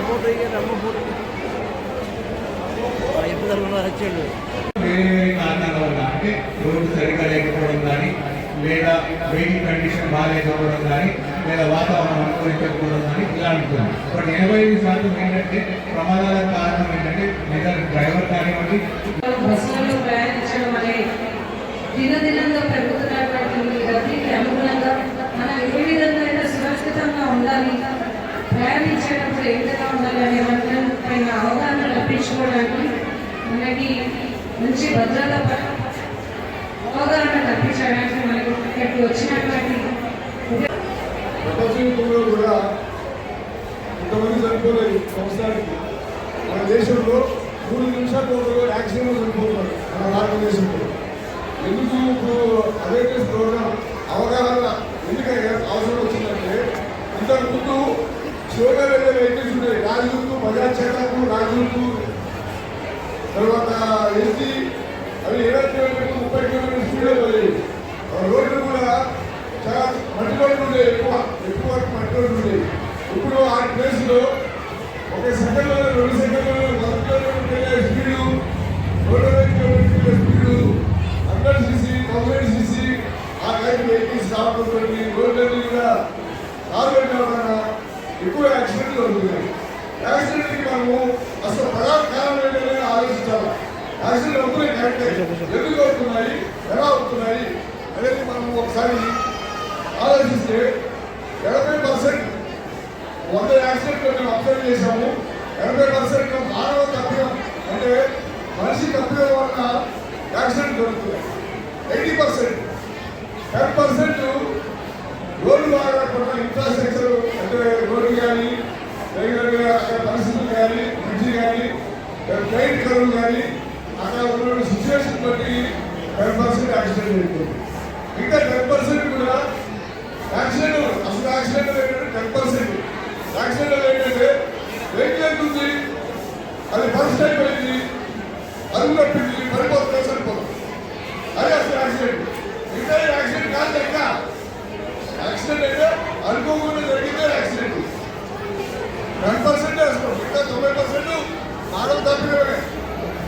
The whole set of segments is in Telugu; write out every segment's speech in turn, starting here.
ఫోటో అమ్మ ఫోటో ఎప్పుడు తరగతి వచ్చాడు. వేరే కారణాల వల్ల అంటే రోడ్డు సరిగ్గా లేకపోవడం కానీ, లేదా వెహికల్ కండిషన్ బాగాలేకపోవడం కానీ, లేదా వాతావరణం అనుకూలించకపోవడం కానీ ఇలా ఉంటుంది. బట్ 85% ఏంటంటే ప్రమాదాలకు కారణం ఏంటంటే లేదా డ్రైవర్ కానివ్వండి, బస్సులలో ప్రయాణించడం అనే దినదినంగా పెరుగుతున్నటువంటి రద్దీకి అనుగుణంగా మనం ఏ విధంగా అయితే సురక్షితంగా ఉండాలి, ప్రయాణించేటప్పుడు ఏ విధంగా ఉండాలి అనే పైన అవగాహన కల్పించుకోవడానికి మనకి మంచి భద్రత అవగాహన కల్పించడానికి మనకి ఇక్కడికి వచ్చినటువంటి ప్రపంచంలో కూడా ఇంతమంది చనిపోలేదు. సంవత్సరానికి మన దేశంలో 3 నిమిషాలు యాక్సిడెంట్ చనిపోతున్నారు మన భారతదేశంలో. ఎందుకు ఇప్పుడు అవేర్నెస్ ప్రోగ్రామ్ అవగాహన ఎందుకంటే అవసరం వచ్చిందంటే, ఇంతకుముందు షోగా వెళ్ళే వెహికల్స్ ఉన్నాయి. రాజులకు బజాజ్ చేతకు, రాజులకు తర్వాత ఎస్టీ అవి 20 కిలోమీటర్లు 30 కిలోమీటర్ల స్పీడ్లో పోయాయి. రోడ్లు కూడా చాలా మట్టి రోడ్లు ఉండేవి, ఎక్కువ మట్టి రోడ్లు ఉండేవి. ఇప్పుడు ఆ ప్లేస్లో 1 సెకండ్లో 2 సెకండ్లో 100 కిలోమీటర్లు వెళ్ళే స్పీడు, 200 కిలోమీటర్ల స్పీడు, 100 cc 1000 cc ఆ టైప్ వెహికల్స్ రావడంతో రోడ్లన్నీ కూడా కారులు కావడం ఎక్కువ యాక్సిడెంట్లు అవుతున్నాయి. యాక్సిడెంట్కి మనము అసలు ప్రధాన కారణం ఏంటంటే ఆలోచించాలి. యాక్సిడెంట్ అవుతున్నాయి కరెక్టే, ఎందుకు అవుతున్నాయి, ఎలా అవుతున్నాయి అనేది మనం ఒకసారి ఆలోచిస్తే 80% 100 యాక్సిడెంట్లు మేము అబ్జర్వ్ చేశాము. 80% మానవ తప్పిదం అంటే మనిషి తప్పిదం వలన యాక్సిడెంట్ జరుగుతున్నాయి. 80% 10% రోడ్డు బాగా కొన్న ఇన్ఫ్రాస్ట్రక్చర్ అంటే రోడ్డు కానీ, రెగ్యులర్గా అక్కడ పరిస్థితులు కానీ, బ్రిడ్జి కానీ, ట్రైన్ కరువు కానీ, అక్కడ ఉన్న సిచ్యువేషన్ బట్టి 10% యాక్సిడెంట్ జరుగుతుంది. ఇంకా 10% కూడా యాక్సిడెంట్ అసలు యాక్సిడెంట్ ఏంటంటే 10% యాక్సిడెంట్ ఏంటంటే వెహికల్ వెళ్తుంది, అది ఫస్ట్ అయిపోయింది, అరుగు తప్పింది, పడిపోతుంది, సరిపోతుంది, అది అసలు యాక్సిడెంట్. ఇంకా యాక్సిడెంట్ కాదు లెక్క. యాక్సిడెంట్ అయితే అనుకోకుండా జరిగితే యాక్సిడెంట్ 10% వేసుకోండి. ఇంకా 90% మానవ తప్పిదమే.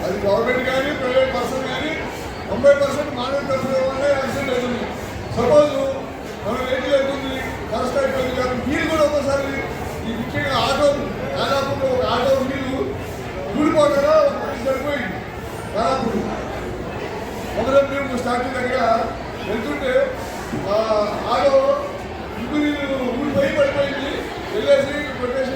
అది గవర్నమెంట్ కానీ, ప్రైవేట్ పర్సన్ కానీ 90% మానవ తప్పిదం వల్ల యాక్సిడెంట్ అవుతుంది. సపోజ్ మన వెహికల్ అవుతుంది, ఫస్ట్ అయిపోయింది కానీ వీలు కూడా ఒకసారి ఈ ముఖ్యంగా ఆటో దాదాపు ఒక ఆటో వీలు కూలిపోతారా ఒక మనిషి సరిపోయింది. దాదాపు మొదలు స్టార్టింగ్ దగ్గర వెళ్తుంటే ఆటో ఊరిపోయి పడిపోయింది, వెళ్ళేసి కొట్టేసి